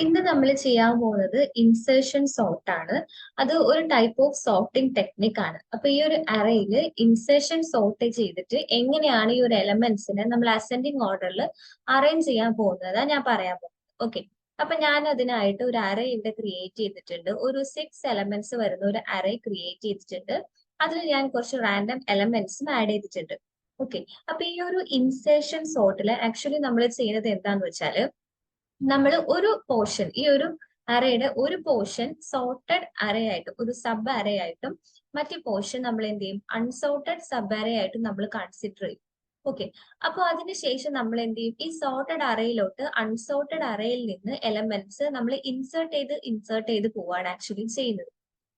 ഇന്ന് നമ്മൾ ചെയ്യാൻ പോകുന്നത് ഇൻസേർഷൻ സോർട്ട് ആണ്. അത് ഒരു ടൈപ്പ് ഓഫ് സോർട്ടിംഗ് ടെക്നിക് ആണ്. അപ്പൊ ഈ ഒരു അറേയിൽ ഇൻസേർഷൻ സോർട്ട് ചെയ്തിട്ട് എങ്ങനെയാണ് ഈ ഒരു എലമെന്റ്സിനെ നമ്മൾ അസെൻഡിങ് ഓർഡറിൽ അറേഞ്ച് ചെയ്യാൻ പോകുന്നത് ഞാൻ പറയാൻ പോകുന്നത്. ഓക്കെ. അപ്പൊ ഞാൻ അതിനായിട്ട് ഒരു അറേ ഇവിടെ ക്രിയേറ്റ് ചെയ്തിട്ടുണ്ട്. ഒരു 6 എലമെന്റ്സ് വരുന്ന ഒരു അറേ ക്രിയേറ്റ് ചെയ്തിട്ടുണ്ട്. അതിൽ ഞാൻ കുറച്ച് റാൻഡം എലമെന്റ്സും ആഡ് ചെയ്തിട്ടുണ്ട്. ഓക്കെ. അപ്പൊ ഈ ഒരു ഇൻസേർഷൻ സോർട്ടിൽ ആക്ച്വലി നമ്മൾ ചെയ്യുന്നത് എന്താന്ന് വെച്ചാല് നമ്മൾ ഒരു പോർഷൻ ഈ ഒരു അറേയുടെ ഒരു പോർഷൻ സോർട്ടഡ് അറേ ആയിട്ടും ഒരു സബ് അറേ ആയിട്ടും മറ്റു പോർഷൻ നമ്മൾ എന്ത് ചെയ്യും അൺസോർട്ടഡ് സബ് അറേ ആയിട്ടും നമ്മൾ കൺസിഡർ ചെയ്യും. ഓക്കെ. അപ്പൊ അതിനുശേഷം നമ്മൾ എന്ത് ചെയ്യും ഈ സോർട്ടഡ് അറേയിലോട്ട് അൺസോർട്ടഡ് അറേയിൽ നിന്ന് എലമെന്റ്സ് നമ്മൾ ഇൻസേർട്ട് ചെയ്ത് പോവാണ് ആക്ച്വലി ചെയ്യുന്നത്.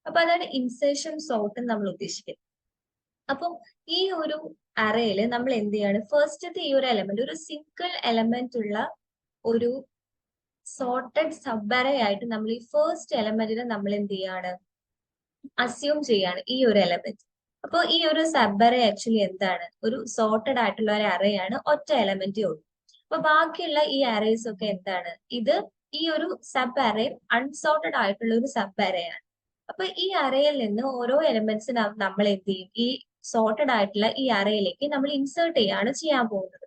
അപ്പൊ അതാണ് ഇൻസേർഷൻ സോർട്ട് നമ്മൾ ഉദ്ദേശിക്കുന്നത്. അപ്പം ഈ ഒരു അറേയിൽ നമ്മൾ എന്ത് ചെയ്യാണ് ഫസ്റ്റത്തെ ഈ ഒരു എലമെന്റ് ഒരു സിംഗിൾ എലമെന്റ് ഉള്ള ഒരു സോർട്ടഡ് സബ് അറേ ആയിട്ട് നമ്മൾ ഈ ഫസ്റ്റ് എലമെന്റിനെ നമ്മൾ എന്ത് ചെയ്യാണ് അസ്യൂം ചെയ്യാണ് ഈ ഒരു എലമെന്റ്. അപ്പോൾ ഈ ഒരു സബ് അറേ ആക്ച്വലി എന്താണ് ഒരു സോർട്ടഡ് ആയിട്ടുള്ള ഒരു അറേ ആണ്, ഒറ്റ എലമെന്റേ ഉള്ളൂ. അപ്പൊ ബാക്കിയുള്ള ഈ അറേസ് ഒക്കെ എന്താണ് ഇത് ഈ ഒരു സബ് അറേ അൺസോർട്ടഡ് ആയിട്ടുള്ള ഒരു സബ് അറേ ആണ്. അപ്പൊ ഈ അറേയിൽ നിന്ന് ഓരോ എലമെന്റ്സിന് നമ്മൾ എന്ത് ചെയ്യും ഈ സോർട്ടഡ് ആയിട്ടുള്ള ഈ അറേയിലേക്ക് നമ്മൾ ഇൻസേർട്ട് ചെയ്യാണ് ചെയ്യാൻ പോകുന്നത്.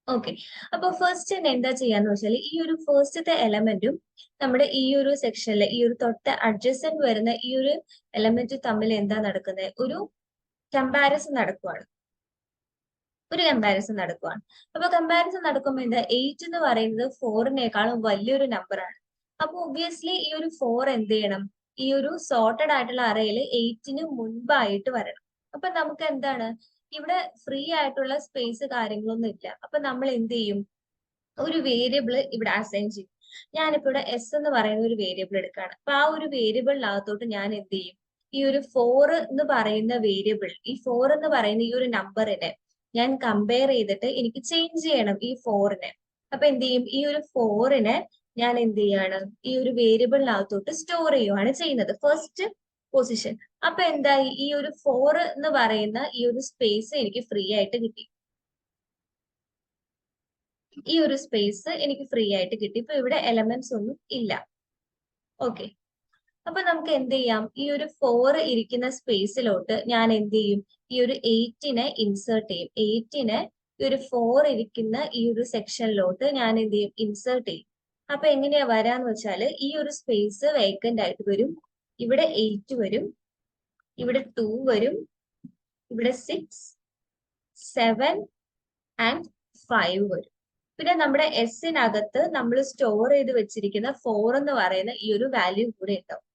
ഓക്കെ. അപ്പൊ ഫസ്റ്റ് തന്നെ എന്താ ചെയ്യാന്ന് വെച്ചാൽ ഈ ഒരു ഫസ്റ്റത്തെ എലമെന്റും നമ്മുടെ ഈ ഒരു സെക്ഷനിലെ ഈ ഒരു തൊട്ട് അഡ്ജസന്റ് വരുന്ന ഈ ഒരു എലമെന്റ് തമ്മിൽ എന്താ നടക്കുന്നത് കമ്പാരിസൺ നടക്കുവാണ് ഒരു കമ്പാരിസൺ നടക്കുവാണ്. അപ്പൊ കമ്പാരിസൺ നടക്കുമ്പോൾ എന്താ 8 എന്ന് പറയുന്നത് 4-നേക്കാളും വലിയൊരു നമ്പർ ആണ്. അപ്പൊ ഒബ്വിയസ്ലി ഈ ഒരു 4 എന്ത് ചെയ്യണം ഈ ഒരു സോർട്ടഡ് ആയിട്ടുള്ള അറേയിൽ 8-ന് മുൻപായിട്ട് വരണം. അപ്പൊ നമുക്ക് എന്താണ് ഇവിടെ ഫ്രീ ആയിട്ടുള്ള സ്പേസ് കാര്യങ്ങളൊന്നും ഇല്ല. അപ്പൊ നമ്മൾ എന്ത് ചെയ്യും ഒരു വേരിയബിൾ ഇവിടെ അസൈൻ ചെയ്യും. ഞാനിപ്പോ ഇവിടെ എസ് എന്ന് പറയുന്ന ഒരു വേരിയബിൾ എടുക്കുകയാണ്. അപ്പൊ ആ ഒരു വേരിയബിളിനകത്തോട്ട് ഞാൻ എന്ത് ചെയ്യും ഈ ഒരു 4 എന്ന് പറയുന്ന വേരിയബിൾ ഈ 4 എന്ന് പറയുന്ന ഈ ഒരു നമ്പറിനെ ഞാൻ കമ്പയർ ചെയ്തിട്ട് എനിക്ക് ചേഞ്ച് ചെയ്യണം ഈ 4-നെ. അപ്പൊ എന്ത് ചെയ്യും ഈ ഒരു 4-നെ ഞാൻ എന്ത് ചെയ്യാണ് ഈ ഒരു വേരിയബിളിനകത്തോട്ട് സ്റ്റോർ ചെയ്യുവാണ് ചെയ്യുന്നത് ഫസ്റ്റ് പൊസിഷൻ. അപ്പൊ എന്തായി ഈ ഒരു 4 എന്ന് പറയുന്ന ഈ ഒരു സ്പേസ് എനിക്ക് ഫ്രീ ആയിട്ട് കിട്ടി. ഈ ഒരു സ്പേസ് എനിക്ക് ഫ്രീ ആയിട്ട് കിട്ടി. ഇപ്പൊ ഇവിടെ എലമെന്റ്സ് ഒന്നും ഇല്ല. ഓക്കെ. അപ്പൊ നമുക്ക് എന്ത് ചെയ്യാം ഈ ഒരു 4 ഇരിക്കുന്ന സ്പേസിലോട്ട് ഞാൻ എന്ത് ചെയ്യും ഈ ഒരു 8-നെ ഇൻസേർട്ട് ചെയ്യും. 8-നെ ഈ ഒരു 4 ഇരിക്കുന്ന ഈ ഒരു സെക്ഷനിലോട്ട് ഞാൻ എന്ത് ചെയ്യും ഇൻസേർട്ട് ചെയ്യും. അപ്പൊ എങ്ങനെയാ വരാന്ന് വെച്ചാല് ഈ ഒരു സ്പേസ് വേക്കന്റ് ആയിട്ട് വരും. ഇവിടെ 8 വരും, ഇവിടെ 2 വരും, ഇവിടെ 6, 7 ആൻഡ് 5 വരും. പിന്നെ നമ്മുടെ എസിനകത്ത് നമ്മൾ സ്റ്റോർ ചെയ്ത് വെച്ചിരിക്കുന്ന 4 എന്ന് പറയുന്ന ഈ ഒരു വാല്യൂ കൂടെ ഉണ്ടാവും.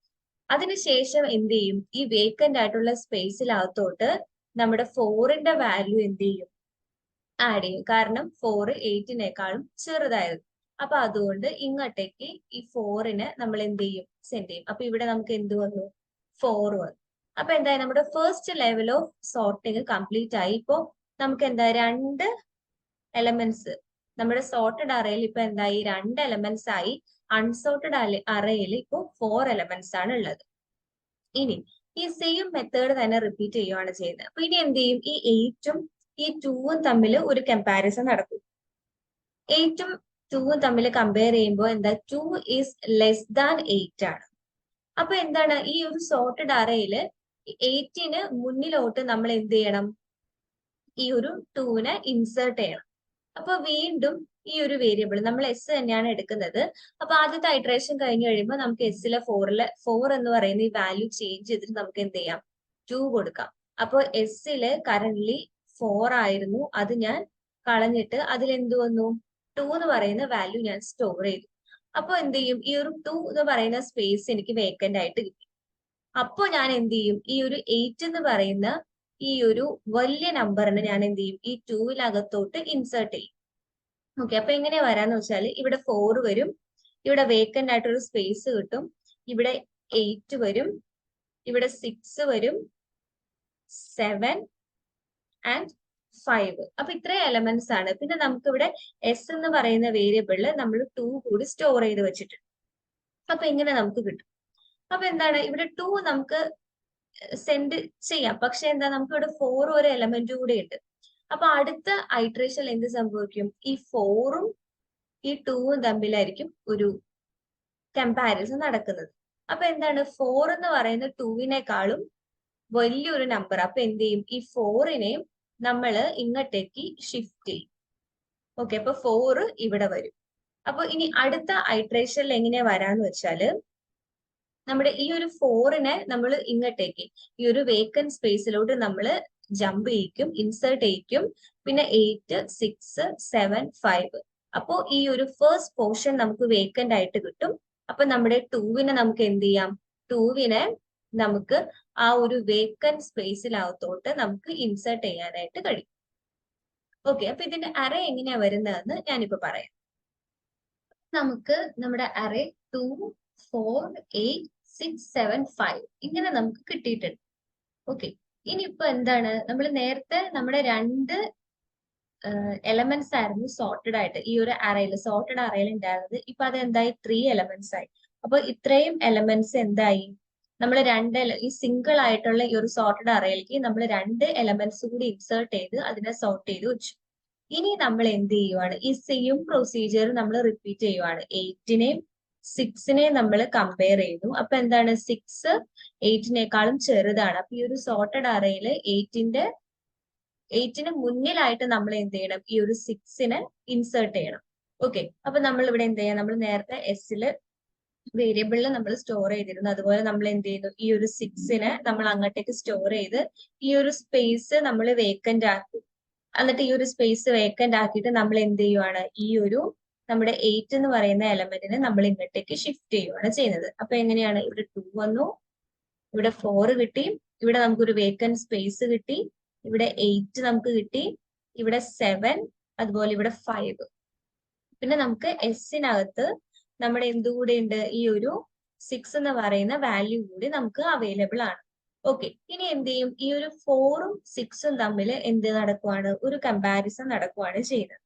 അതിനുശേഷം എന്ത് ചെയ്യും ഈ വേക്കന്റ് ആയിട്ടുള്ള സ്പേസിനകത്തോട്ട് നമ്മുടെ 4-ന്റെ വാല്യൂ എന്ത് ചെയ്യും ആഡ് ചെയ്യും. കാരണം 4 8-നേക്കാളും ചെറുതായിരുന്നു. അപ്പൊ അതുകൊണ്ട് ഇങ്ങോട്ടേക്ക് ഈ 4-നെ നമ്മൾ എന്ത് ചെയ്യും സെൻഡ് ചെയ്യും. അപ്പൊ ഇവിടെ നമുക്ക് എന്ത് വന്നു 4 വന്നു. അപ്പൊ എന്തായാലും നമ്മുടെ first level of sorting complete ആയി. ഇപ്പോ നമുക്ക് എന്താ 2 എലമെന്റ്സ് നമ്മുടെ സോർട്ടഡ് അറേയിൽ ഇപ്പൊ എന്തായി 2 എലമെന്റ്സ് ആയി. അൺസോർട്ടഡ് അറേയിൽ ഇപ്പൊ 4 എലമെന്റ്സ് ആണ് ഉള്ളത്. ഇനി ഈ സെയിം മെത്തേഡ് തന്നെ റിപ്പീറ്റ് ചെയ്യുകയാണ് ചെയ്യുന്നത്. അപ്പൊ ഇനി എന്ത് ചെയ്യും ഈ 8-ഉം ഈ 2-ഉം തമ്മിൽ ഒരു കമ്പാരിസൺ നടക്കും. 8-ഉം 2-ഉം തമ്മിൽ കമ്പയർ ചെയ്യുമ്പോൾ എന്താ 2 ഈസ് ലെസ് ദാൻ 8 ആണ്. അപ്പൊ എന്താണ് ഈ ഒരു സോർട്ടഡ് അറേയില് 8-ന് മുന്നിലോട്ട് നമ്മൾ എന്ത് ചെയ്യണം ഈ ഒരു 2-നെ ഇൻസേർട്ട് ചെയ്യണം. അപ്പൊ വീണ്ടും ഈ ഒരു വേരിയബിൾ നമ്മൾ എസ് തന്നെയാണ് എടുക്കുന്നത്. അപ്പൊ ആദ്യത്തെ ഐട്രേഷൻ കഴിഞ്ഞ് കഴിയുമ്പോൾ നമുക്ക് എസിലെ 4 എന്ന് പറയുന്ന ഈ വാല്യൂ ചേഞ്ച് ചെയ്തിട്ട് നമുക്ക് എന്ത് ചെയ്യാം 2 കൊടുക്കാം. അപ്പോൾ എസില് കറന്റ്ലി 4 ആയിരുന്നു, അത് ഞാൻ കളഞ്ഞിട്ട് അതിൽ എന്ത് വന്നു 2 എന്ന് പറയുന്ന വാല്യൂ ഞാൻ സ്റ്റോർ ചെയ്തു. അപ്പൊ എന്ത് ചെയ്യും ഈ ഒരു 2 എന്ന് പറയുന്ന സ്പേസ് എനിക്ക് വേക്കന്റ് ആയിട്ട് കിട്ടി. അപ്പൊ ഞാൻ എന്ത് ചെയ്യും ഈ ഒരു 8 എന്ന് പറയുന്ന ഈ ഒരു വലിയ നമ്പറിനെ ഞാൻ എന്ത് ചെയ്യും ഈ 2-നകത്തോട്ട് ഇൻസേർട്ട് ചെയ്യും. ഓക്കെ. അപ്പൊ എങ്ങനെയാ വരാന്ന് വെച്ചാൽ ഇവിടെ 4 വരും, ഇവിടെ വേക്കന്റ് ആയിട്ടൊരു സ്പേസ് കിട്ടും, ഇവിടെ 8 വരും, ഇവിടെ 6 വരും, 7 ആൻഡ് 5. അപ്പൊ ഇത്രയും എലമെന്റ്സ് ആണ്. പിന്നെ നമുക്ക് ഇവിടെ എസ് എന്ന് പറയുന്ന വേരിയബിളിൽ നമ്മൾ 2 കൂടി സ്റ്റോർ ചെയ്ത് വെച്ചിട്ടുണ്ട്. അപ്പൊ ഇങ്ങനെ നമുക്ക് കിട്ടും. അപ്പൊ എന്താണ് ഇവിടെ 2 നമുക്ക് സെൻഡ് ചെയ്യാം. പക്ഷെ എന്താ നമുക്ക് ഇവിടെ 4 ഒരു എലമെന്റ് കൂടെ ഉണ്ട്. അപ്പൊ അടുത്ത ഐട്രേഷനിൽ എന്ത് സംഭവിക്കും ഈ 4-ഉം ഈ 2-ഉം തമ്മിലായിരിക്കും ഒരു കമ്പാരിസൺ നടക്കുന്നത്. അപ്പൊ എന്താണ് 4 എന്ന് പറയുന്നത് 2വിനേക്കാളും വലിയൊരു നമ്പർ. അപ്പൊ എന്ത് ചെയ്യും? ഈ 4നെയും നമ്മൾ ഇങ്ങോട്ടേക്ക് ഷിഫ്റ്റ് ചെയ്യും. ഓക്കെ, അപ്പൊ 4 ഇവിടെ വരും. അപ്പൊ ഇനി അടുത്ത ഐട്രേഷനിൽ എങ്ങനെയാ വരാന്ന് വെച്ചാല് നമ്മുടെ ഈ ഒരു 4നെ നമ്മൾ ഇങ്ങോട്ടേക്ക് ഈ ഒരു വേക്കന്റ് സ്പേസിലോട്ട് നമ്മൾ ജമ്പ് ചെയ്യിക്കും, ഇൻസേർട്ട് ചെയ്യിക്കും. പിന്നെ 8, 6, 7, 5. അപ്പോ ഈ ഒരു ഫസ്റ്റ് പോർഷൻ നമുക്ക് വേക്കന്റ് ആയിട്ട് കിട്ടും. അപ്പൊ നമ്മുടെ 2വിനെ നമുക്ക് എന്ത് ചെയ്യാം? 2വിനെ നമുക്ക് ആ ഒരു വേക്കന്റ് സ്പേസിനകത്തോട്ട് നമുക്ക് ഇൻസേർട്ട് ചെയ്യാനായിട്ട് കഴിയും. ഓക്കെ, അപ്പൊ ഇതിന്റെ അറേ എങ്ങനെയാ വരുന്നതെന്ന് ഞാനിപ്പോ പറയാം. നമുക്ക് നമ്മുടെ അറേ 2, 4, 8, 6, 7, 5 ഇങ്ങനെ നമുക്ക് കിട്ടിയിട്ടുണ്ട്. ഓക്കെ, ഇനിയിപ്പോ എന്താണ്? നമ്മൾ നേരത്തെ നമ്മുടെ 2 എലമെന്റ്സ് ആയിരുന്നു സോർട്ടഡ് ആയിട്ട് ഈ ഒരു അറയിൽ, സോർട്ടഡ് അറയിൽ ഉണ്ടായിരുന്നത്. ഇപ്പൊ അത് എന്തായി? 3 എലമെന്റ്സ് ആയി. അപ്പൊ ഇത്രയും എലമെന്റ്സ് എന്തായി? നമ്മൾ ഈ സിംഗിൾ ആയിട്ടുള്ള ഈ ഒരു സോർട്ടഡ് അറയിലേക്ക് നമ്മൾ 2 എലമെന്റ്സ് കൂടി ഇൻസേർട്ട് ചെയ്ത് അതിനെ സോർട്ട് ചെയ്ത് വെച്ചു. ഇനി നമ്മൾ എന്ത് ചെയ്യുവാണ്? ഈ സെയിം പ്രൊസീജിയർ നമ്മൾ റിപ്പീറ്റ് ചെയ്യുവാണ്. 8നെയും 6നെയും നമ്മൾ കമ്പയർ ചെയ്തു. അപ്പൊ എന്താണ്? 6 8നേക്കാളും ചെറുതാണ്. അപ്പൊ ഈ ഒരു സോർട്ടഡ് അറയിൽ 8ന് മുന്നിലായിട്ട് നമ്മൾ എന്ത് ചെയ്യണം? ഈ ഒരു 6നെ ഇൻസേർട്ട് ചെയ്യണം. ഓക്കെ, അപ്പൊ നമ്മൾ ഇവിടെ എന്ത് ചെയ്യാം? നമ്മൾ നേരത്തെ എസ്സില് വേരിയബിളിൽ നമ്മൾ സ്റ്റോർ ചെയ്തിരുന്നു. അതുപോലെ നമ്മൾ എന്ത് ചെയ്യുന്നു? ഈ ഒരു 6നെ നമ്മൾ അങ്ങോട്ടേക്ക് സ്റ്റോർ ചെയ്ത് ഈ ഒരു സ്പേസ് നമ്മൾ വേക്കന്റ് ആക്കി. എന്നിട്ട് ഈ ഒരു സ്പേസ് വേക്കന്റ് ആക്കിയിട്ട് നമ്മൾ എന്ത് ചെയ്യുവാണ്? ഈ ഒരു നമ്മുടെ 8 എന്ന് പറയുന്ന എലമെന്റിനെ നമ്മൾ ഇങ്ങോട്ടേക്ക് ഷിഫ്റ്റ് ചെയ്യുവാണ് ചെയ്യുന്നത്. അപ്പൊ എങ്ങനെയാണ്? ഇവിടെ 2 വന്നു, ഇവിടെ 4 കിട്ടി, ഇവിടെ നമുക്കൊരു വേക്കന്റ് സ്പേസ് കിട്ടി, ഇവിടെ 8 നമുക്ക് കിട്ടി, ഇവിടെ 7, അതുപോലെ ഇവിടെ 5. പിന്നെ നമുക്ക് എസ്സിനകത്ത് നമ്മുടെ എന്തുകൂടെ ഉണ്ട്? ഈ ഒരു 6 എന്ന് പറയുന്ന വാല്യൂ കൂടി നമുക്ക് അവൈലബിൾ ആണ്. ഓക്കെ, ഇനി എന്ത് ചെയ്യും? ഈ ഒരു 4ഉം 6ഉം തമ്മിൽ എന്ത് നടക്കുവാണ്? ഒരു കമ്പാരിസൺ നടക്കുവാണ് ചെയ്യുന്നത്.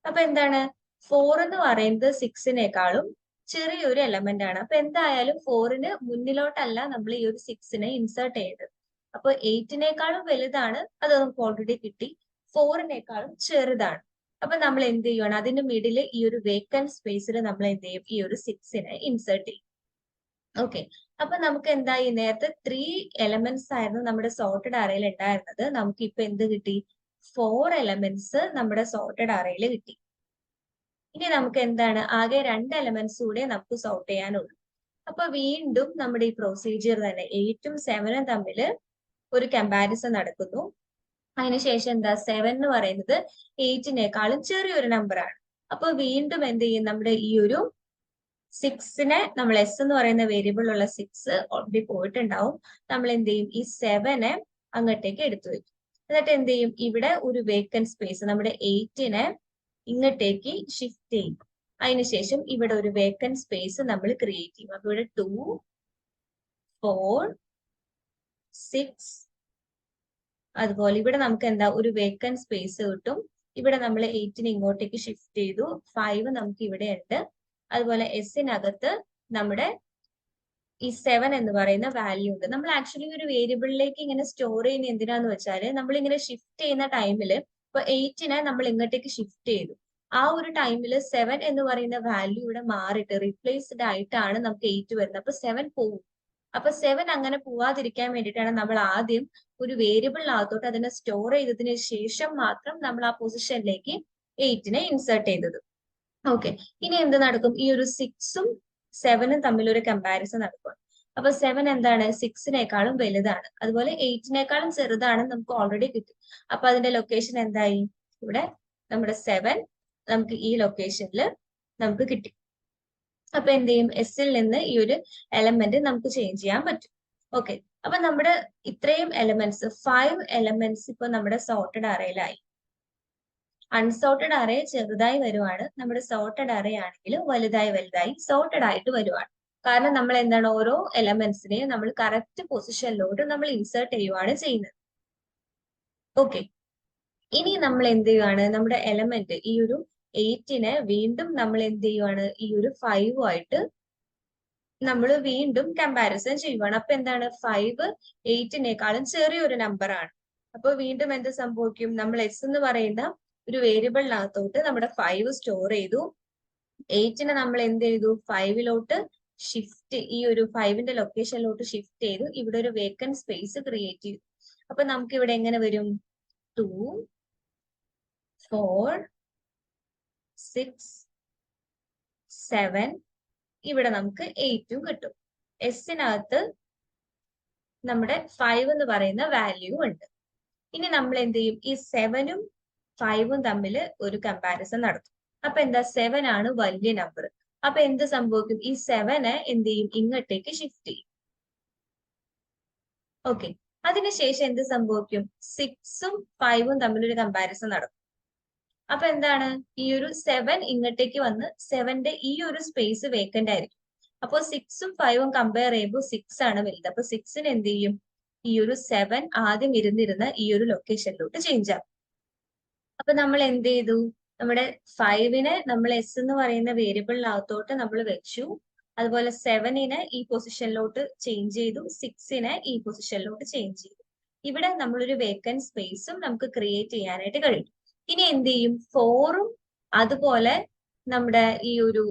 അപ്പൊ എന്താണ്? 4 എന്ന് പറയുന്നത് 6നേക്കാളും ചെറിയൊരു എലമെന്റ് ആണ്. അപ്പൊ എന്തായാലും 4ന് മുന്നിലോട്ടല്ല നമ്മൾ ഈ ഒരു 6നെ ഇൻസേർട്ട് ചെയ്തത്. അപ്പൊ 8നേക്കാളും വലുതാണ്, അത് നമുക്ക് ഓൾറെഡി കിട്ടി. 4നേക്കാളും ചെറുതാണ്. അപ്പൊ നമ്മൾ എന്ത് ചെയ്യുവാണ്? അതിന്റെ മിഡില് ഈ ഒരു വേക്കന്റ് സ്പേസിൽ നമ്മൾ എന്ത് ചെയ്യും? ഈ ഒരു 6നെ ഇൻസേർട്ട് ചെയ്യും. ഓക്കെ, അപ്പൊ നമുക്ക് എന്തായി? നേരത്തെ 3 എലമെന്റ്സ് ആയിരുന്നു നമ്മുടെ സോർട്ടഡ് അറയിൽ ഉണ്ടായിരുന്നത്. നമുക്ക് ഇപ്പൊ എന്ത് കിട്ടി? 4 എലമെന്റ്സ് നമ്മുടെ സോർട്ടഡ് അറയിൽ കിട്ടി. ഇനി നമുക്ക് എന്താണ്? ആകെ 2 എലമെന്റ്സ് കൂടെ നമുക്ക് സോർട്ട് ചെയ്യാനുള്ളൂ. അപ്പൊ വീണ്ടും നമ്മുടെ ഈ പ്രൊസീജിയർ തന്നെ 8ഉം 7ഉം തമ്മിൽ ഒരു കമ്പാരിസൺ നടക്കുന്നു. അതിനുശേഷം എന്താ? 7 എന്ന് പറയുന്നത് 8നേക്കാളും ചെറിയൊരു നമ്പർ ആണ്. അപ്പൊ വീണ്ടും എന്ത് ചെയ്യും? നമ്മുടെ ഈ ഒരു 6നെ നമ്മൾ എസ് എന്ന് പറയുന്ന വേരിയബിളിലുള്ള 6 ഓൾറെഡി പോയിട്ടുണ്ടാവും. നമ്മൾ എന്ത് ചെയ്യും? ഈ 7നെ അങ്ങോട്ടേക്ക് എടുത്തു വെക്കും. എന്നിട്ട് എന്ത് ചെയ്യും? ഇവിടെ ഒരു വേക്കന്റ് സ്പേസ് നമ്മുടെ 8നെ ഇങ്ങോട്ടേക്ക് ഷിഫ്റ്റ് ചെയ്യും. അതിനുശേഷം ഇവിടെ ഒരു വേക്കന്റ് സ്പേസ് നമ്മൾ ക്രിയേറ്റ് ചെയ്യും. അപ്പൊ ഇവിടെ 2, 4, 6, അതുപോലെ ഇവിടെ നമുക്ക് എന്താ? ഒരു വേക്കന്റ് സ്പേസ് കിട്ടും. ഇവിടെ നമ്മൾ 8നെ ഇങ്ങോട്ടേക്ക് ഷിഫ്റ്റ് ചെയ്തു. 5 നമുക്ക് ഇവിടെ ഉണ്ട്. അതുപോലെ എസ്സിനകത്ത് നമ്മുടെ ഈ 7 എന്ന് പറയുന്ന വാല്യൂ ഉണ്ട്. നമ്മൾ ആക്ച്വലി ഒരു വേരിയബിളിലേക്ക് ഇങ്ങനെ സ്റ്റോർ ചെയ്യുന്ന എന്തിനാന്ന് വെച്ചാൽ നമ്മൾ ഇങ്ങനെ ഷിഫ്റ്റ് ചെയ്യുന്ന ടൈമിൽ ഇപ്പൊ 8നെ നമ്മൾ ഇങ്ങോട്ടേക്ക് ഷിഫ്റ്റ് ചെയ്തു. ആ ഒരു ടൈമിൽ 7 എന്ന് പറയുന്ന വാല്യൂ ഇവിടെ മാറിയിട്ട് റീപ്ലേസ്ഡ് ആയിട്ടാണ് നമുക്ക് 8 വരുന്നത്. അപ്പൊ 7 പോകും. അപ്പൊ 7 അങ്ങനെ പോവാതിരിക്കാൻ വേണ്ടിയിട്ടാണ് നമ്മൾ ആദ്യം ഒരു വേരിയബിളിനകത്തോട്ട് അതിനെ സ്റ്റോർ ചെയ്തതിന് ശേഷം മാത്രം നമ്മൾ ആ പൊസിഷനിലേക്ക് 8നെ ഇൻസേർട്ട് ചെയ്തത്. ഓക്കെ, ഇനി എന്ത് നടക്കും? ഈ ഒരു 6ഉം 7ഉം തമ്മിൽ ഒരു കമ്പാരിസൺ നടക്കും. അപ്പൊ 7 എന്താണ്? 6നേക്കാളും വലുതാണ്. അതുപോലെ 8നേക്കാളും ചെറുതാണ് നമുക്ക് ഓൾറെഡി കിട്ടി. അപ്പൊ അതിന്റെ ലൊക്കേഷൻ എന്തായി? ഇവിടെ നമ്മുടെ 7 നമുക്ക് ഈ ലൊക്കേഷനിൽ നമുക്ക് കിട്ടി. അപ്പൊ എന്ത് ചെയ്യും? എസ്സിൽ നിന്ന് ഈ ഒരു എലമെന്റ് നമുക്ക് ചേഞ്ച് ചെയ്യാൻ പറ്റും. ഓക്കെ, അപ്പൊ നമ്മുടെ ഇത്രയും എലമെന്റ്സ് 5 എലമെന്റ്സ് ഇപ്പൊ നമ്മുടെ സോർട്ടഡ് അറയിലായി. അൺസോർട്ടഡ് അറേ ചെറുതായി വരുവാണ്. നമ്മുടെ സോർട്ടഡ് അറേ ആണെങ്കിൽ വലുതായി സോർട്ടഡ് ആയിട്ട് വരുവാണ്. കാരണം നമ്മൾ എന്താണ്? ഓരോ എലമെന്റ്സിനെയും നമ്മൾ കറക്റ്റ് പൊസിഷനിലോട്ട് നമ്മൾ ഇൻസേർട്ട് ചെയ്യുവാണ് ചെയ്യുന്നത്. ഓക്കെ, ഇനി നമ്മൾ എന്ത് ചെയ്യുവാണ്? നമ്മുടെ എലമെന്റ് ഈ ഒരു 8നെ വീണ്ടും നമ്മൾ എന്ത് ചെയ്യുവാണ്? ഈ ഒരു 5ആയിട്ട് നമ്മൾ വീണ്ടും കമ്പാരിസൺ ചെയ്യുവാണ്. അപ്പൊ എന്താണ്? 5 8നേക്കാളും ചെറിയൊരു നമ്പർ ആണ്. അപ്പൊ വീണ്ടും എന്ത് സംഭവിക്കും? നമ്മൾ എസ് എന്ന് പറയുന്ന ഒരു വേരിയബിളിനകത്തോട്ട് നമ്മുടെ 5 സ്റ്റോർ ചെയ്തു. 8നെ നമ്മൾ എന്ത് ചെയ്തു 5ലോട്ട് ഷിഫ്റ്റ്, ഈ ഒരു 5ന്റെ ലൊക്കേഷനിലോട്ട് ഷിഫ്റ്റ് ചെയ്തു. ഇവിടെ ഒരു വേക്കന്റ് സ്പേസ് ക്രിയേറ്റ് ചെയ്തു. അപ്പൊ നമുക്ക് ഇവിടെ എങ്ങനെ വരും? 2 4 6 7, ഇവിടെ നമുക്ക് 8ഉം കിട്ടും. എസിനകത്ത് നമ്മുടെ 5 എന്ന് പറയുന്ന വാല്യൂ ഉണ്ട്. ഇനി നമ്മൾ എന്ത് ചെയ്യും? ഈ 7ഉം 5ഉം തമ്മിൽ ഒരു കമ്പാരിസൺ നടത്തും. അപ്പൊ എന്താ? 7 ആണ് വലിയ നമ്പർ. അപ്പൊ എന്ത് സംഭവിക്കും? ഈ 7നെ എന്ത് ചെയ്യും? ഇങ്ങോട്ടേക്ക് ഷിഫ്റ്റ് ചെയ്യും. ഓക്കെ, അതിനുശേഷം എന്ത് സംഭവിക്കും? 6ഉം 5ഉം തമ്മിൽ ഒരു കമ്പാരിസൺ നടക്കും. അപ്പൊ എന്താണ്? ഈ ഒരു 7 ഇങ്ങോട്ടേക്ക് വന്ന് 7ന്റെ ഈ ഒരു സ്പേസ് വേക്കന്റ് ആയിരിക്കും. അപ്പൊ 6ഉം 5ഉം കമ്പയർ ചെയ്യുമ്പോൾ 6 ആണ് വലുത്. അപ്പൊ 6ന് എന്ത് ചെയ്യും? ഈ ഒരു 7 ആദ്യം ഇരുന്നിരുന്ന ഈ ഒരു ലൊക്കേഷനിലോട്ട് ചേഞ്ച് ആവും. അപ്പൊ നമ്മൾ എന്ത് ചെയ്തു? നമ്മുടെ 5നെ നമ്മൾ എസ് എന്ന് പറയുന്ന വേരിയബിളിനകത്തോട്ട് നമ്മൾ വെച്ചു. അതുപോലെ 7നെ ഈ പൊസിഷനിലോട്ട് ചേഞ്ച് ചെയ്തു. 6നെ ഈ പൊസിഷനിലോട്ട് ചേഞ്ച് ചെയ്തു. ഇവിടെ നമ്മളൊരു വേക്കന്റ് സ്പേസും നമുക്ക് ക്രിയേറ്റ് ചെയ്യാനായിട്ട് കഴിയും. ഇനി എന്ത് ചെയ്യും? 4ഉം അതുപോലെ നമ്മുടെ ഈ ഒരു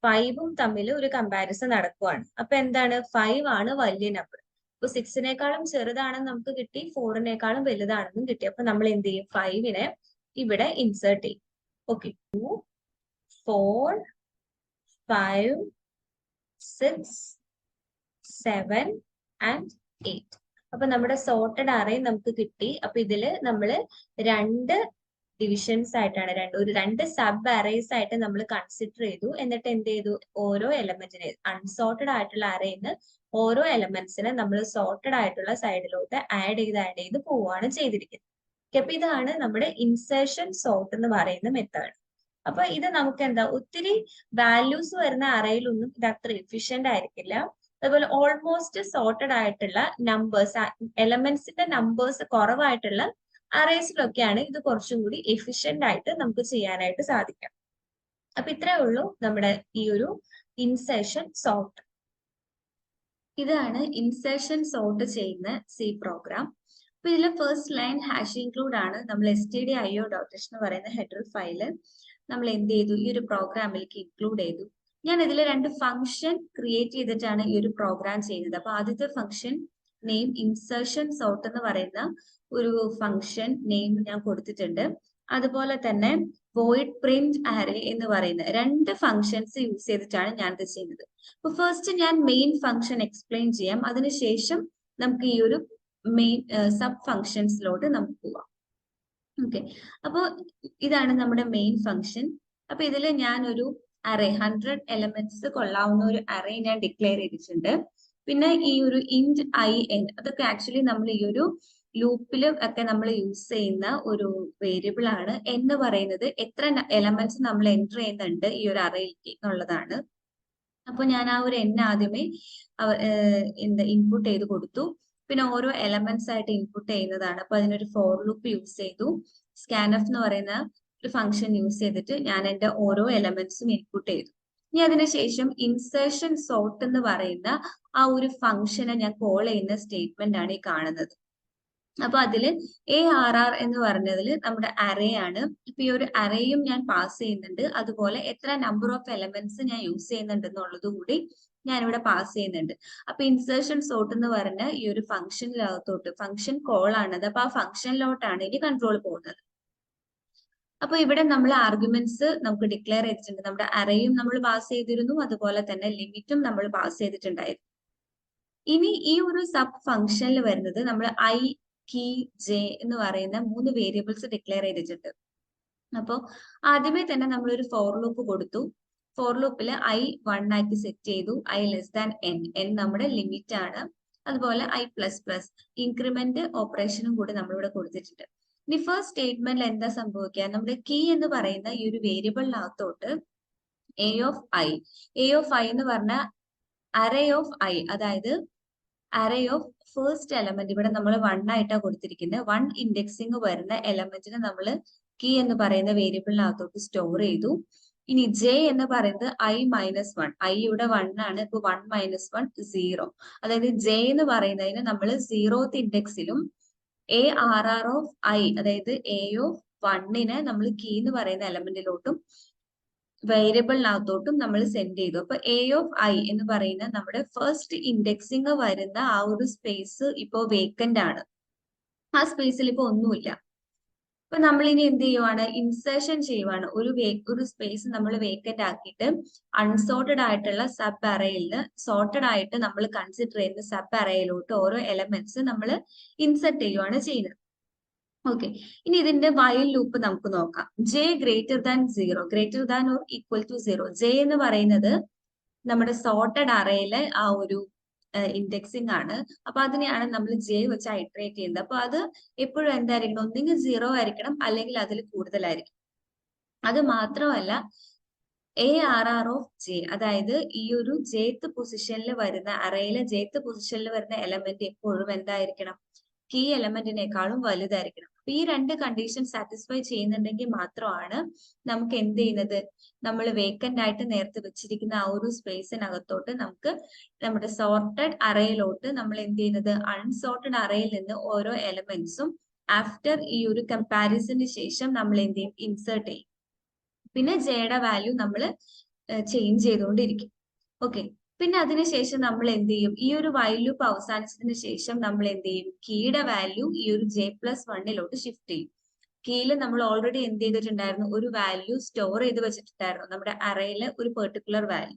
5ഉം തമ്മിൽ ഒരു കമ്പാരിസൺ നടക്കുവാണ്. അപ്പൊ എന്താണ്? 5 ആണ് വലിയ നമ്പർ. ഇപ്പൊ 6നേക്കാളും ചെറുതാണെന്ന് നമുക്ക് കിട്ടി, 4നേക്കാളും വലുതാണെന്നും കിട്ടി. അപ്പൊ നമ്മൾ എന്ത് ചെയ്യും? 5നെ ഇവിടെ ഇൻസേർട്ട് ചെയ്യും. Okay, 2 4 5 6 7 and 8. അപ്പൊ നമ്മുടെ സോർട്ടഡ് അറേ നമുക്ക് കിട്ടി. അപ്പൊ ഇതില് നമ്മള് രണ്ട് ഡിവിഷൻസ് ആയിട്ടാണ്, രണ്ട് സബ് അറേസ് ആയിട്ട് നമ്മൾ കൺസിഡർ ചെയ്തു. എന്നിട്ട് എന്ത് ചെയ്തു? ഓരോ എലമെന്റിനെ, അൺസോർട്ടഡ് ആയിട്ടുള്ള അറേന്ന് ഓരോ എലമെന്റ്സിനെ നമ്മൾ സോർട്ടഡ് ആയിട്ടുള്ള സൈഡിലോട്ട് ആഡ് ചെയ്ത് പോവുകയാണ് ചെയ്തിരിക്കുന്നത്. അപ്പൊ ഇതാണ് നമ്മുടെ ഇൻസേർഷൻ സോർട്ട് എന്ന് പറയുന്ന മെത്തേഡ്. അപ്പൊ ഇത് നമുക്ക് എന്താ, ഒത്തിരി വാല്യൂസ് വരുന്ന അറയിലൊന്നും ഇത് അത്ര എഫിഷ്യന്റ് ആയിരിക്കില്ല. അതുപോലെ ഓൾമോസ്റ്റ് സോർട്ടഡ് ആയിട്ടുള്ള നമ്പേഴ്സ്, എലമെന്റ്സിന്റെ നമ്പേഴ്സ് കുറവായിട്ടുള്ള അറേസിലൊക്കെയാണ് ഇത് കുറച്ചും കൂടി എഫിഷ്യന്റ് ആയിട്ട് നമുക്ക് ചെയ്യാനായിട്ട് സാധിക്കാം. അപ്പൊ ഇത്രേ ഉള്ളൂ നമ്മുടെ ഈ ഒരു ഇൻസേർഷൻ സോർട്ട്. ഇതാണ് ഇൻസേർഷൻ സോർട്ട് ചെയ്യുന്ന സി പ്രോഗ്രാം. അപ്പൊ ഇതിലെ ഫസ്റ്റ് ലൈൻ ഹാഷ് ഇൻക്ലൂഡ് ആണ്. നമ്മൾ stdio.h എന്ന് പറയുന്ന ഹെഡർ ഫയല് നമ്മൾ എന്ത് ചെയ്തു? ഈ ഒരു പ്രോഗ്രാമിലേക്ക് ഇൻക്ലൂഡ് ചെയ്തു. ഞാൻ ഇതിൽ രണ്ട് ഫംഗ്ഷൻ ക്രിയേറ്റ് ചെയ്തിട്ടാണ് ഈ ഒരു പ്രോഗ്രാം ചെയ്യുന്നത്. അപ്പൊ ആദ്യത്തെ ഫംഗ്ഷൻ നെയിം ഇൻസേർഷൻ സോർട്ട് എന്ന് പറയുന്ന ഒരു ഫംഗ്ഷൻ നെയിം ഞാൻ കൊടുത്തിട്ടുണ്ട്. അതുപോലെ തന്നെ void print array എന്ന് പറയുന്ന രണ്ട് ഫംഗ്ഷൻസ് യൂസ് ചെയ്തിട്ടാണ് ഞാൻ ഇത് ചെയ്യുന്നത്. അപ്പൊ ഫസ്റ്റ് ഞാൻ മെയിൻ ഫംഗ്ഷൻ എക്സ്പ്ലെയിൻ ചെയ്യാം. അതിനുശേഷം നമുക്ക് ഈ ഒരു മെയിൻ സബ് ഫംഗ്ഷൻസിലോട്ട് നമുക്ക് പോവാം. ഓക്കെ, അപ്പൊ ഇതാണ് നമ്മുടെ മെയിൻ ഫംഗ്ഷൻ. അപ്പൊ ഇതിൽ ഞാൻ ഒരു അറേ 100 എലമെന്റ്സ് കൊള്ളാവുന്ന ഒരു അറേ ഞാൻ ഡിക്ലെയർ ചെയ്തിട്ടുണ്ട്. പിന്നെ ഈ ഒരു ഇന്റ് IN, അതൊക്കെ ആക്ച്വലി നമ്മൾ ഈ ഒരു ലൂപ്പിൽ ഒക്കെ നമ്മൾ യൂസ് ചെയ്യുന്ന ഒരു വേരിയബിൾ ആണ്. എന്ന് പറയുന്നത് എത്ര എലമെന്റ്സ് നമ്മൾ എൻറ്റർ ചെയ്യുന്നുണ്ട് ഈ ഒരു അറേയിലേക്ക് എന്നുള്ളതാണ്. അപ്പൊ ഞാൻ ആ ഒരു n ആദ്യമേ ഇൻപുട്ട് ചെയ്ത് കൊടുത്തു. പിന്നെ ഓരോ എലമെന്റ്സ് ആയിട്ട് ഇൻപുട്ട് ചെയ്യുന്നതാണ്. അപ്പൊ അതിനൊരു ഫോർ ലൂപ്പ് യൂസ് ചെയ്തു. scanf എന്ന് പറയുന്ന ഒരു ഫംഗ്ഷൻ യൂസ് ചെയ്തിട്ട് ഞാൻ എന്റെ ഓരോ എലമെന്റ്സും ഇൻപുട്ട് ചെയ്തു. ഇനി അതിനുശേഷം ഇൻസേർഷൻ സോർട്ട് എന്ന് പറയുന്ന ആ ഒരു ഫംഗ്ഷനെ ഞാൻ കോൾ ചെയ്യുന്ന സ്റ്റേറ്റ്മെന്റ് ആണ് ഈ കാണുന്നത്. അപ്പൊ അതില് ARR എന്ന് പറഞ്ഞതിൽ നമ്മുടെ അറേ ആണ്. ഇപ്പൊ ഈ ഒരു അറേയും ഞാൻ പാസ് ചെയ്യുന്നുണ്ട്. അതുപോലെ എത്ര നമ്പർ ഓഫ് എലമെന്റ്സ് ഞാൻ യൂസ് ചെയ്യുന്നുണ്ട് എന്നുള്ളത് കൂടി ഞാൻ ഇവിടെ പാസ് ചെയ്യുന്നുണ്ട്. അപ്പൊ ഇൻസേർഷൻ സോർട്ട് എന്ന് പറഞ്ഞ ഈ ഒരു ഫംഗ്ഷനിലകത്തോട്ട്, ഫംഗ്ഷൻ കോൾ ആണത്. അപ്പൊ ആ ഫംഗ്ഷനിലോട്ടാണ് ഇനി കൺട്രോൾ പോകുന്നത്. അപ്പൊ ഇവിടെ നമ്മൾ ആർഗ്യുമെന്റ്സ് നമുക്ക് ഡിക്ലെയർ ചെയ്തിട്ടുണ്ട്. നമ്മുടെ അറേയും നമ്മൾ പാസ് ചെയ്തിരുന്നു, അതുപോലെ തന്നെ ലിമിറ്റും നമ്മൾ പാസ് ചെയ്തിട്ടുണ്ടായിരുന്നു. ഇനി ഈ ഒരു സബ് ഫംഗ്ഷനിൽ വരുന്നത് നമ്മൾ I, key, j എന്ന് പറയുന്ന 3 വേരിയബിൾസ് ഡിക്ലെയർ ചെയ്തിട്ടുണ്ട്. അപ്പോൾ ആദ്യമേ തന്നെ നമ്മൾ ഒരു ഫോർ ലൂപ്പ് കൊടുത്തു. ഫോർ ലൂപ്പിൽ I 1 ആക്കി സെറ്റ് ചെയ്തു. I less than n, n നമ്മുടെ ലിമിറ്റ് ആണ്. അതുപോലെ I++, ഇൻക്രിമെന്റ് ഓപ്പറേഷനും കൂടി നമ്മളിവിടെ കൊടുത്തിട്ടുണ്ട്. ഇനി ഫസ്റ്റ് സ്റ്റേറ്റ്മെന്റിൽ എന്താ സംഭവിക്കുക? നമ്മുടെ കീ എന്ന് പറയുന്ന ഈ ഒരു വേരിയബിളിനകത്തോട്ട് a of I എന്ന് പറഞ്ഞ അറേ ഓഫ് I, അതായത് അറേ ഓഫ് ഫസ്റ്റ് എലമെന്റ്, ഇവിടെ നമ്മൾ 1 ആയിട്ടാണ് കൊടുത്തിരിക്കുന്നത്. 1 ഇൻഡെക്സിങ് വരുന്ന എലമെന്റിനെ നമ്മൾ കീ എന്ന് പറയുന്ന വേരിയബിളിനകത്തോട്ട് സ്റ്റോർ ചെയ്തു. ഇനി j എന്ന് പറയുന്നത് I-1, I ഇവിടെ 1 ആണ്. ഇപ്പൊ 1 - 1 0. അതായത് j എന്ന് പറയുന്നതിന് നമ്മൾ 0th ഇൻഡെക്സിലും ARR ഓഫ് I, അതായത് A of 1നെ നമ്മൾ കീ എന്ന് പറയുന്ന എലമെന്റിലോട്ടും വേരിയബിളിനകത്തോട്ടും നമ്മൾ സെൻഡ് ചെയ്തു. അപ്പൊ എ ഓഫ് ഐ എന്ന് പറയുന്ന നമ്മുടെ ഫസ്റ്റ് ഇൻഡെക്സിങ് വരുന്ന ആ ഒരു സ്പേസ് ഇപ്പോ വേക്കന്റ് ആണ്. ആ സ്പേസിൽ ഇപ്പൊ ഒന്നുമില്ല. അപ്പൊ നമ്മൾ ഇനി എന്ത് ചെയ്യുവാണ്? ഇൻസേർഷൻ ചെയ്യുവാണ്. ഒരു സ്പേസ് നമ്മൾ വേക്കന്റ് ആക്കിയിട്ട് അൺസോർട്ടഡ് ആയിട്ടുള്ള സബ് അറയിൽ സോർട്ടഡ് ആയിട്ട് നമ്മൾ കൺസിഡർ ചെയ്യുന്ന സബ് അറയിലോട്ട് ഓരോ എലമെന്റ്സ് നമ്മൾ ഇൻസെർട്ട് ചെയ്യുവാണ് ചെയ്യുന്നത്. ഓക്കെ, ഇനി ഇതിന്റെ വൈൽ ലൂപ്പ് നമുക്ക് നോക്കാം. J greater than 0, greater than or equal to 0. J എന്ന് പറയുന്നത് നമ്മുടെ സോർട്ടഡ് അറയിലെ ആ ഒരു ഇൻഡെക്സിംഗ് ആണ്. അപ്പൊ അതിനെയാണ് നമ്മൾ ജെ വെച്ച് ഐട്രേറ്റ് ചെയ്യുന്നത്. അപ്പൊ അത് എപ്പോഴും എന്തായിരിക്കണം? ഒന്നെങ്കിൽ 0 ആയിരിക്കണം, അല്ലെങ്കിൽ അതിൽ കൂടുതലായിരിക്കും. അത് മാത്രമല്ല ARR ഓഫ് ജെ, അതായത് ഈ ഒരു ജേത്ത് പൊസിഷനിൽ വരുന്ന അറയിലെ ജേത്ത് പൊസിഷനിൽ വരുന്ന എലമെന്റ് എപ്പോഴും എന്തായിരിക്കണം? കീ എലമെന്റിനേക്കാളും വലുതായിരിക്കണം. അപ്പൊ ഈ രണ്ട് കണ്ടീഷൻ സാറ്റിസ്ഫൈ ചെയ്യുന്നുണ്ടെങ്കിൽ മാത്രമാണ് നമുക്ക് എന്ത് ചെയ്യുന്നത്? നമ്മൾ വേക്കന്റ് ആയിട്ട് നേരത്തെ വെച്ചിരിക്കുന്ന ആ ഒരു സ്പേസിനകത്തോട്ട് നമുക്ക് നമ്മുടെ സോർട്ടഡ് അറയിലോട്ട് നമ്മൾ എന്ത് ചെയ്യുന്നത്? അൺസോർട്ടഡ് അറയിൽ നിന്ന് ഓരോ എലമെന്റ്സും ആഫ്റ്റർ ഈ ഒരു കമ്പാരിസണിന് ശേഷം നമ്മൾ എന്ത് ചെയ്യും? ഇൻസേർട്ട് ചെയ്യും. പിന്നെ ജെയുടെ വാല്യൂ നമ്മൾ ചേഞ്ച് ചെയ്തുകൊണ്ടിരിക്കും. ഓക്കെ, പിന്നെ അതിനുശേഷം നമ്മൾ എന്ത് ചെയ്യും? ഈ ഒരു വൈൽ ലൂപ്പ് അവസാനിച്ചതിന് ശേഷം നമ്മൾ എന്ത് ചെയ്യും? കീയുടെ വാല്യൂ ഈ ഒരു J+1 ഷിഫ്റ്റ് ചെയ്യും. കീയിൽ നമ്മൾ ഓൾറെഡി എന്ത് ചെയ്തിട്ടുണ്ടായിരുന്നു? ഒരു വാല്യൂ സ്റ്റോർ ചെയ്ത് വെച്ചിട്ടുണ്ടായിരുന്നു, നമ്മുടെ അറയിലെ ഒരു പെർട്ടിക്കുലർ വാല്യൂ.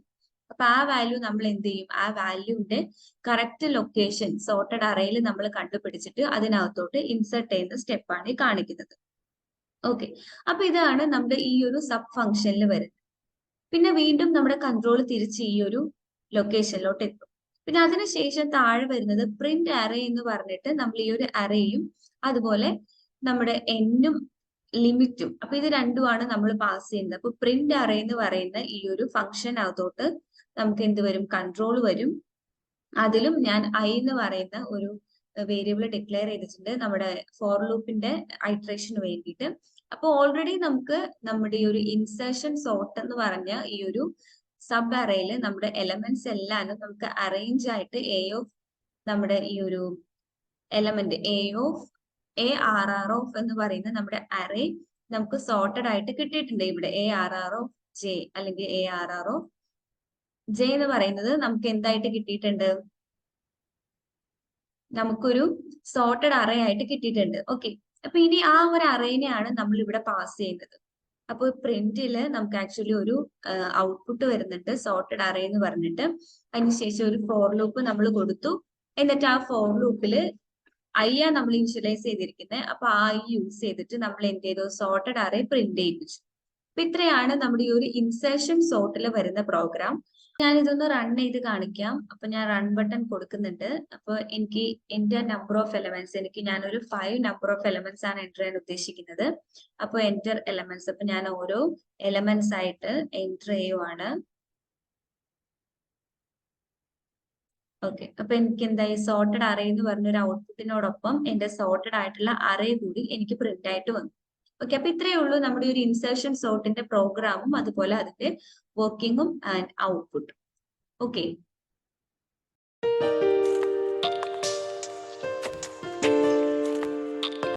അപ്പൊ ആ വാല്യൂ നമ്മൾ എന്ത് ചെയ്യും? ആ വാല്യൂന്റെ കറക്റ്റ് ലൊക്കേഷൻ സോർട്ടഡ് അറയിൽ നമ്മൾ കണ്ടുപിടിച്ചിട്ട് അതിനകത്തോട്ട് ഇൻസെർട്ട് ചെയ്യുന്ന സ്റ്റെപ്പാണ് ഈ കാണിക്കുന്നത്. ഓക്കെ, അപ്പൊ ഇതാണ് നമ്മുടെ ഈ ഒരു സബ് ഫംഗ്ഷനിൽ വരുന്നത്. പിന്നെ വീണ്ടും നമ്മുടെ കൺട്രോൾ തിരിച്ച് ഈ ഒരു ലൊക്കേഷനിലോട്ട് എത്തും. പിന്നെ അതിനുശേഷം താഴെ വരുന്നത് പ്രിന്റ് അറേ എന്ന് പറഞ്ഞിട്ട് നമ്മൾ ഈ ഒരു അറേയും അതുപോലെ നമ്മുടെ എന്നും ലിമിറ്റും, അപ്പൊ ഇത് രണ്ടുമാണ് നമ്മൾ പാസ് ചെയ്യുന്നത്. അപ്പൊ പ്രിന്റ് അറേ എന്ന് പറയുന്ന ഈ ഒരു ഫംഗ്ഷനകത്തോട്ട് നമുക്ക് എന്ത് വരും? കൺട്രോൾ വരും. അതിലും ഞാൻ ഐ എന്ന് പറയുന്ന ഒരു വേരിയബിൾ ഡിക്ലെയർ ചെയ്തിട്ടുണ്ട് നമ്മുടെ ഫോർ ലൂപ്പിന്റെ ഐട്രേഷന് വേണ്ടിയിട്ട്. അപ്പൊ ഓൾറെഡി നമുക്ക് നമ്മുടെ ഈ ഒരു ഇൻസേർഷൻ സോർട്ട് എന്ന് പറഞ്ഞ ഈ ഒരു സബ് അറയിൽ നമ്മുടെ എലമെന്റ്സ് എല്ലാം നമുക്ക് അറേഞ്ച് ആയിട്ട് നമ്മുടെ ഈ ഒരു എലമെന്റ് ARR ഓഫ് എന്ന് പറയുന്ന നമ്മുടെ അറേ നമുക്ക് സോർട്ടഡ് ആയിട്ട് കിട്ടിയിട്ടുണ്ട്. ഇവിടെ ARR ഓഫ് ജെ അല്ലെങ്കിൽ ARR ഓഫ് ജെ എന്ന് പറയുന്നത് നമുക്ക് എന്തായിട്ട് കിട്ടിയിട്ടുണ്ട്? നമുക്കൊരു സോർട്ടഡ് അറേ ആയിട്ട് കിട്ടിയിട്ടുണ്ട്. ഓക്കെ, അപ്പൊ ഇനി ആ ഒരു അറേനെയാണ് നമ്മൾ ഇവിടെ പാസ് ചെയ്യുന്നത്. അപ്പൊ പ്രിന്റില് നമുക്ക് ആക്ച്വലി ഒരു ഔട്ട്പുട്ട് വരുന്നുണ്ട്, സോർട്ടഡ് അറേ എന്ന് പറഞ്ഞിട്ട്. അതിനുശേഷം ഒരു ഫോർ ലൂപ്പ് നമ്മൾ കൊടുത്തു. എന്നിട്ട് ആ ഫോർ ലൂപ്പില് ഐ ആ നമ്മൾ ഇനിഷ്യലൈസ് ചെയ്തിരിക്കുന്നത്. അപ്പൊ ആ ഐ യൂസ് ചെയ്തിട്ട് നമ്മൾ എന്ത് ചെയ്തു? സോർട്ടഡ് അറേ പ്രിന്റ് ചെയ്യിപ്പിച്ചു. അപ്പൊ ഇത്രയാണ് നമ്മുടെ ഈ ഒരു ഇൻസേർഷൻ സോർട്ടിൽ വരുന്ന പ്രോഗ്രാം. ഞാൻ ഇതൊന്ന് റൺ ചെയ്ത് കാണിക്കാം. അപ്പൊ ഞാൻ റൺ ബട്ടൺ കൊടുക്കുന്നുണ്ട്. അപ്പൊ എനിക്ക് എന്റെ നമ്പർ ഓഫ് എലമെന്റ്സ്, ഞാനൊരു 5 നമ്പർ ഓഫ് എലമെന്റ്സ് ആണ് എൻ്റർ ചെയ്യാൻ ഉദ്ദേശിക്കുന്നത്. അപ്പൊ എൻ്റർ എലമെന്റ്സ്, അപ്പൊ ഞാൻ ഓരോ എലമെന്റ്സ് ആയിട്ട് എൻ്റർ ചെയ്യുവാണ്. ഓക്കെ, അപ്പൊ എനിക്ക് എന്തായി? സോർട്ടഡ് അറേ എന്ന് പറഞ്ഞൊരു ഔട്ട്പുട്ടിനോടൊപ്പം എന്റെ സോർട്ടഡ് ആയിട്ടുള്ള അറേ കൂടി എനിക്ക് പ്രിന്റ് ആയിട്ട് വന്നു. ഓക്കെ, അപ്പൊ ഇത്രയേ ഉള്ളൂ നമ്മുടെ ഒരു ഇൻസേർഷൻ സോർട്ടിന്റെ പ്രോഗ്രാമും അതുപോലെ അതിന്റെ വർക്കിങ്ങും ആൻഡ് ഔട്ട്പുട്ടും. ഓക്കെ.